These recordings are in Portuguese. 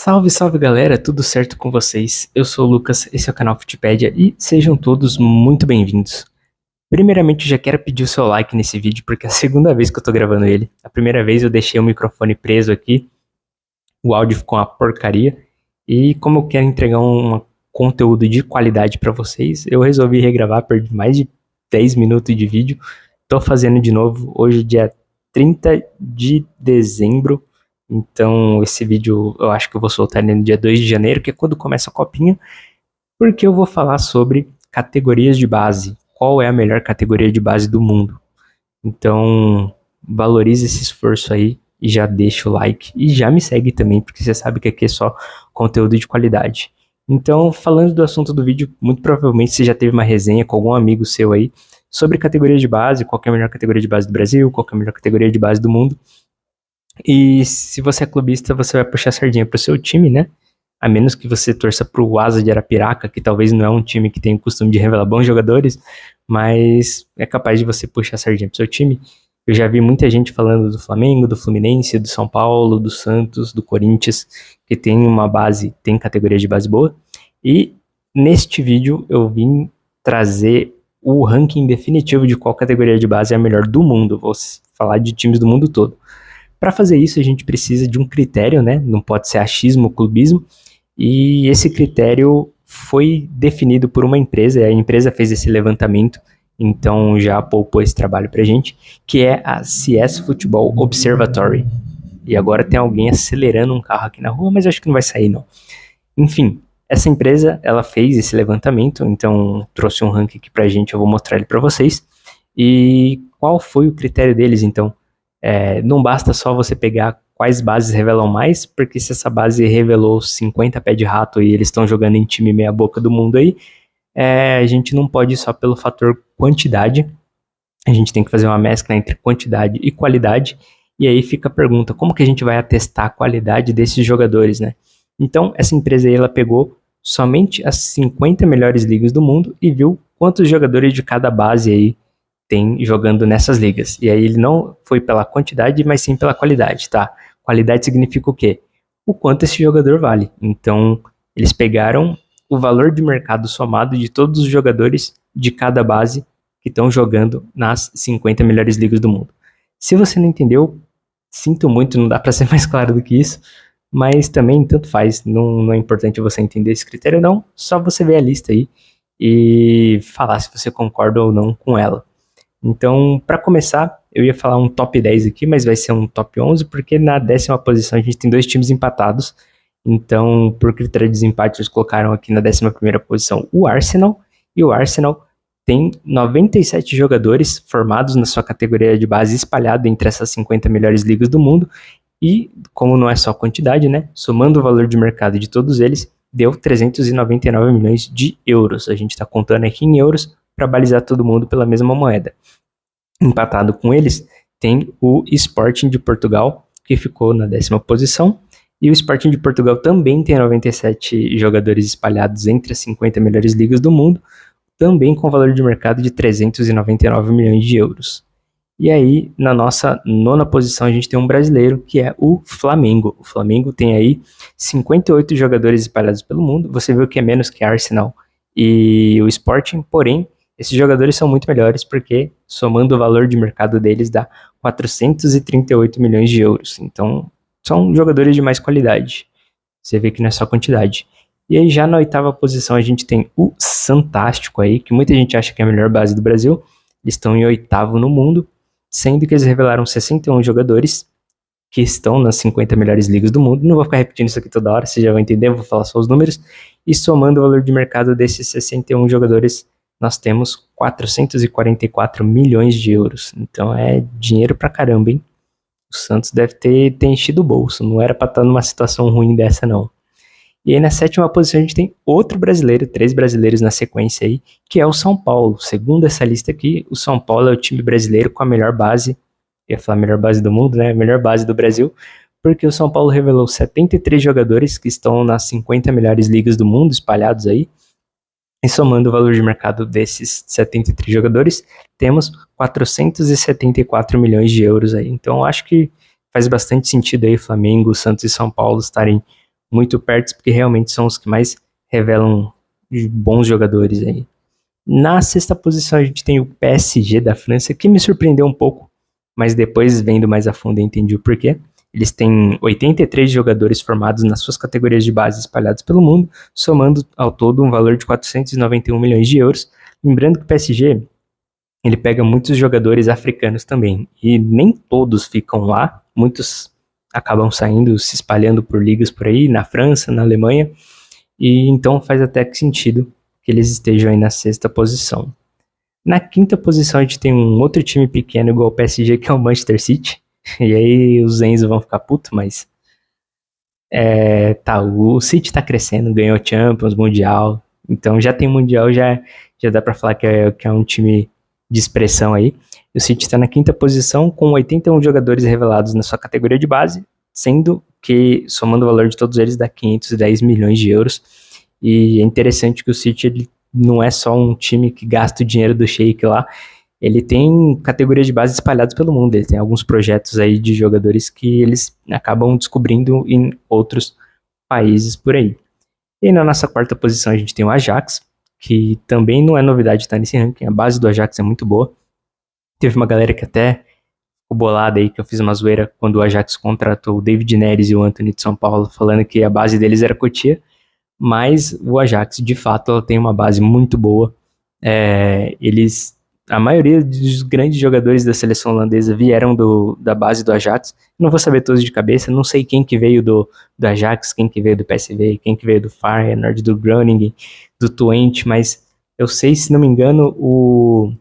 Salve, salve galera, tudo certo com vocês? Eu sou o Lucas, esse é o canal Futipédia e sejam todos muito bem-vindos. Primeiramente, já quero pedir o seu like nesse vídeo porque é a segunda vez que eu tô gravando ele. A primeira vez eu deixei o microfone preso aqui, o áudio ficou uma porcaria e como eu quero entregar um conteúdo de qualidade para vocês, eu resolvi regravar, perdi mais de 10 minutos de vídeo. Tô fazendo de novo, hoje dia 30 de dezembro. Então, esse vídeo eu acho que eu vou soltar no dia 2 de janeiro, que é quando começa a copinha, porque eu vou falar sobre categorias de base. Qual é a melhor categoria de base do mundo? Então, valorize esse esforço aí e já deixa o like e já me segue também, porque você sabe que aqui é só conteúdo de qualidade. Então, falando do assunto do vídeo, muito provavelmente você já teve uma resenha com algum amigo seu aí sobre categoria de base, qual é a melhor categoria de base do Brasil, qual é a melhor categoria de base do mundo. E se você é clubista, você vai puxar a sardinha pro seu time, né? A menos que você torça pro Asa de Arapiraca, que talvez não é um time que tem o costume de revelar bons jogadores, mas é capaz de você puxar a sardinha pro seu time. Eu já vi muita gente falando do Flamengo, do Fluminense, do São Paulo, do Santos, do Corinthians, que tem uma base, tem categoria de base boa. E neste vídeo eu vim trazer o ranking definitivo de qual categoria de base é a melhor do mundo. Vou falar de times do mundo todo. Para fazer isso, a gente precisa de um critério, né? Não pode ser achismo ou clubismo. E esse critério foi definido por uma empresa, a empresa fez esse levantamento, então já poupou esse trabalho pra gente, que é a CS Football Observatory. E agora tem alguém acelerando um carro aqui na rua, mas acho que não vai sair não. Enfim, essa empresa, ela fez esse levantamento, então trouxe um ranking aqui pra gente, eu vou mostrar ele pra vocês. E qual foi o critério deles, então? Não basta só você pegar quais bases revelam mais, porque se essa base revelou 50 pé de rato e eles estão jogando em time meia boca do mundo aí, a gente não pode ir só pelo fator quantidade, a gente tem que fazer uma mescla entre quantidade e qualidade, e aí fica a pergunta, como que a gente vai atestar a qualidade desses jogadores, né? Então, essa empresa aí, ela pegou somente as 50 melhores ligas do mundo e viu quantos jogadores de cada base aí tem jogando nessas ligas. E aí ele não foi pela quantidade, mas sim pela qualidade, tá? Qualidade significa o quê? O quanto esse jogador vale. Então, eles pegaram o valor de mercado somado de todos os jogadores de cada base que estão jogando nas 50 melhores ligas do mundo. Se você não entendeu, sinto muito, não dá para ser mais claro do que isso, mas também tanto faz, não é importante você entender esse critério não, só você ver a lista aí e falar se você concorda ou não com ela. Então, para começar, eu ia falar um top 10 aqui, mas vai ser um top 11, porque na 10ª posição a gente tem dois times empatados. Então, por critério de desempate, eles colocaram aqui na 11ª posição o Arsenal, e o Arsenal tem 97 jogadores formados na sua categoria de base espalhado entre essas 50 melhores ligas do mundo, e como não é só quantidade, né, somando o valor de mercado de todos eles, deu 399 milhões de euros. A gente está contando aqui em euros para balizar todo mundo pela mesma moeda. Empatado com eles, tem o Sporting de Portugal, que ficou na 10ª posição, e o Sporting de Portugal também tem 97 jogadores espalhados entre as 50 melhores ligas do mundo, também com valor de mercado de 399 milhões de euros. E aí, na nossa 9ª posição, a gente tem um brasileiro, que é o Flamengo. O Flamengo tem aí 58 jogadores espalhados pelo mundo, você viu que é menos que Arsenal e o Sporting, porém, esses jogadores são muito melhores porque, somando o valor de mercado deles, dá 438 milhões de euros. Então, são jogadores de mais qualidade. Você vê que não é só quantidade. E aí, já na 8ª posição, a gente tem o Santástico aí, que muita gente acha que é a melhor base do Brasil. Eles estão em 8º no mundo, sendo que eles revelaram 61 jogadores que estão nas 50 melhores ligas do mundo. Não vou ficar repetindo isso aqui toda hora, vocês já vão entender, eu vou falar só os números. E somando o valor de mercado desses 61 jogadores, nós temos 444 milhões de euros. Então é dinheiro pra caramba, hein? O Santos deve ter enchido o bolso, não era pra estar numa situação ruim dessa não. E aí na 7ª posição a gente tem outro brasileiro, 3 brasileiros na sequência aí, que é o São Paulo. Segundo essa lista aqui, o São Paulo é o time brasileiro com a melhor base, eu ia falar a melhor base do mundo, né? A melhor base do Brasil, porque o São Paulo revelou 73 jogadores que estão nas 50 melhores ligas do mundo, espalhados aí, e somando o valor de mercado desses 73 jogadores, temos 474 milhões de euros aí. Então acho que faz bastante sentido aí Flamengo, Santos e São Paulo estarem muito perto, porque realmente são os que mais revelam bons jogadores aí. Na sexta posição a gente tem o PSG da França, que me surpreendeu um pouco, mas depois vendo mais a fundo eu entendi o porquê. Eles têm 83 jogadores formados nas suas categorias de base espalhados pelo mundo, somando ao todo um valor de 491 milhões de euros. Lembrando que o PSG ele pega muitos jogadores africanos também, e nem todos ficam lá, muitos acabam saindo, se espalhando por ligas por aí, na França, na Alemanha, e então faz até que sentido que eles estejam aí na sexta posição. Na quinta posição a gente tem um outro time pequeno igual o PSG, que é o Manchester City, e aí os Enzo vão ficar putos, mas o City tá crescendo, ganhou Champions, Mundial, então já tem Mundial, já dá pra falar que é um time de expressão aí. O City está na quinta posição com 81 jogadores revelados na sua categoria de base, sendo que, somando o valor de todos eles, dá 510 milhões de euros. E é interessante que o City ele não é só um time que gasta o dinheiro do Sheik lá, ele tem categorias de base espalhadas pelo mundo, ele tem alguns projetos aí de jogadores que eles acabam descobrindo em outros países por aí. E na nossa quarta posição a gente tem o Ajax, que também não é novidade estar nesse ranking, a base do Ajax é muito boa. Teve uma galera que até ficou bolada aí, que eu fiz uma zoeira quando o Ajax contratou o David Neres e o Antony de São Paulo, falando que a base deles era Cotia, mas o Ajax, de fato, ela tem uma base muito boa. A maioria dos grandes jogadores da seleção holandesa vieram da base do Ajax. Não vou saber todos de cabeça, não sei quem que veio do Ajax, quem que veio do PSV, quem que veio do Feyenoord, do Groningen, do Twente, mas eu sei, se não me engano, o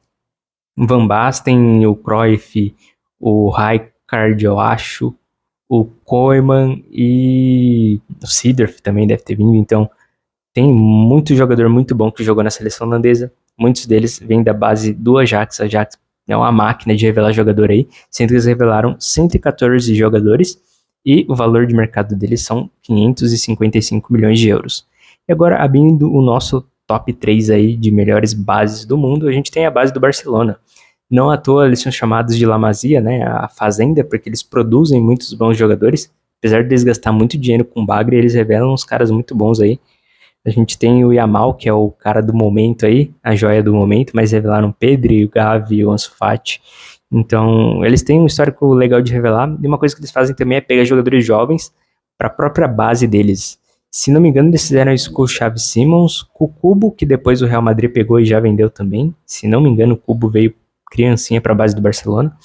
Van Basten, o Cruyff, o Rijkaard, eu acho, o Koeman e o Seedorf também deve ter vindo, então tem muito jogador muito bom que jogou na seleção holandesa, muitos deles vêm da base do Ajax. Ajax é uma máquina de revelar jogador aí, sendo que eles revelaram 114 jogadores e o valor de mercado deles são 555 milhões de euros. E agora, abrindo o nosso top 3 aí de melhores bases do mundo, a gente tem a base do Barcelona. Não à toa eles são chamados de La Masia, né, a fazenda, porque eles produzem muitos bons jogadores. Apesar de eles gastar muito dinheiro com bagre, eles revelam uns caras muito bons aí. A gente tem o Yamal, que é o cara do momento aí, a joia do momento, mas revelaram o Pedri, o Gavi, o Ansu Fati. Então, eles têm um histórico legal de revelar. E uma coisa que eles fazem também é pegar jogadores jovens para a própria base deles. Se não me engano, eles fizeram isso com o Xavi Simons, com o Cubo, que depois o Real Madrid pegou e já vendeu também. Se não me engano, o Cubo veio criancinha para a base do Barcelona.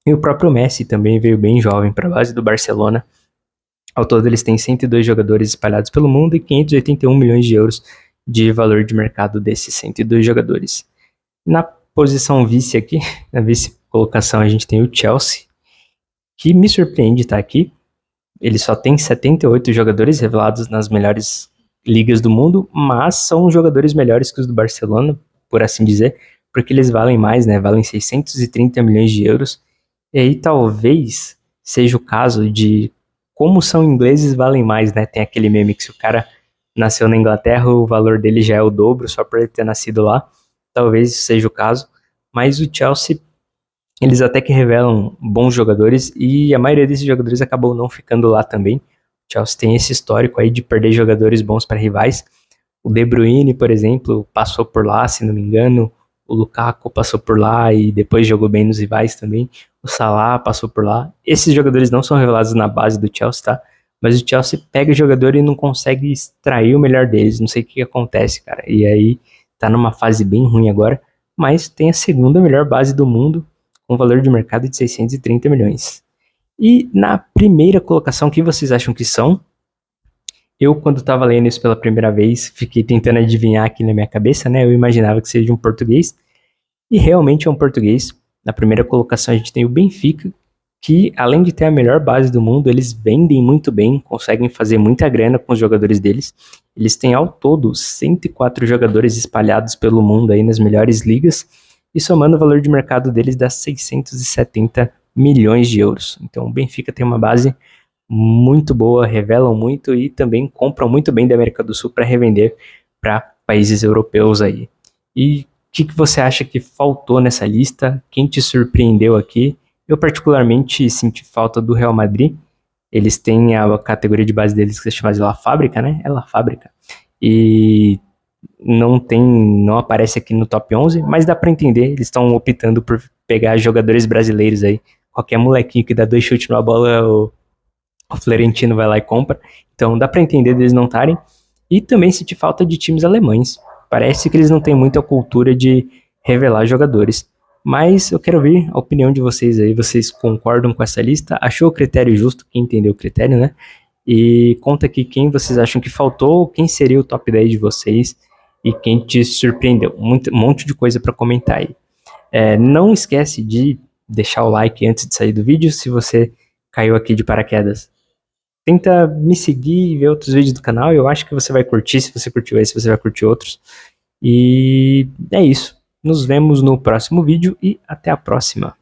E o próprio Messi também veio bem jovem para a base do Barcelona. Ao todo, eles têm 102 jogadores espalhados pelo mundo e 581 milhões de euros de valor de mercado desses 102 jogadores. Na posição vice aqui, na vice-colocação, a gente tem o Chelsea, que me surpreende estar aqui. Ele só tem 78 jogadores revelados nas melhores ligas do mundo, mas são jogadores melhores que os do Barcelona, por assim dizer, porque eles valem mais, né? Valem 630 milhões de euros. E aí talvez seja o caso de como são ingleses valem mais, né? Tem aquele meme que se o cara nasceu na Inglaterra, o valor dele já é o dobro só por ele ter nascido lá. Talvez isso seja o caso. Mas o Chelsea, eles até que revelam bons jogadores e a maioria desses jogadores acabou não ficando lá também. O Chelsea tem esse histórico aí de perder jogadores bons para rivais. O De Bruyne, por exemplo, passou por lá, se não me engano. O Lukaku passou por lá e depois jogou bem nos rivais também. O Salah passou por lá. Esses jogadores não são revelados na base do Chelsea, tá? Mas o Chelsea pega o jogador e não consegue extrair o melhor deles. Não sei o que acontece, cara. E aí tá numa fase bem ruim agora. Mas tem a segunda melhor base do mundo, com valor de mercado de 630 milhões. E na primeira colocação, o que vocês acham que são? Eu, quando estava lendo isso pela primeira vez, fiquei tentando adivinhar aqui na minha cabeça, né? Eu imaginava que seja um português. E realmente é um português. Na primeira colocação a gente tem o Benfica, que além de ter a melhor base do mundo, eles vendem muito bem, conseguem fazer muita grana com os jogadores deles. Eles têm ao todo 104 jogadores espalhados pelo mundo aí nas melhores ligas, e somando o valor de mercado deles dá 670 milhões de euros. Então o Benfica tem uma base muito boa, revelam muito e também compram muito bem da América do Sul para revender para países europeus aí. E o que você acha que faltou nessa lista? Quem te surpreendeu aqui? Eu particularmente senti falta do Real Madrid, Eles têm a categoria de base deles que se chama de La Fábrica, né? É La Fábrica. E não aparece aqui no top 11, mas dá para entender, eles estão optando por pegar jogadores brasileiros aí. Qualquer molequinho que dá 2 chutes na bola, o Florentino vai lá e compra. Então dá para entender deles não estarem. E também senti falta de times alemães. Parece que eles não têm muita cultura de revelar jogadores. Mas eu quero ver a opinião de vocês aí. Vocês concordam com essa lista? Achou o critério justo? Quem entendeu o critério, né? E conta aqui quem vocês acham que faltou, quem seria o top 10 de vocês e quem te surpreendeu. Um monte de coisa para comentar aí. Não esquece de deixar o like antes de sair do vídeo se você caiu aqui de paraquedas. Tenta me seguir e ver outros vídeos do canal. Eu acho que você vai curtir. Se você curtiu esse, você vai curtir outros. E é isso. Nos vemos no próximo vídeo e até a próxima.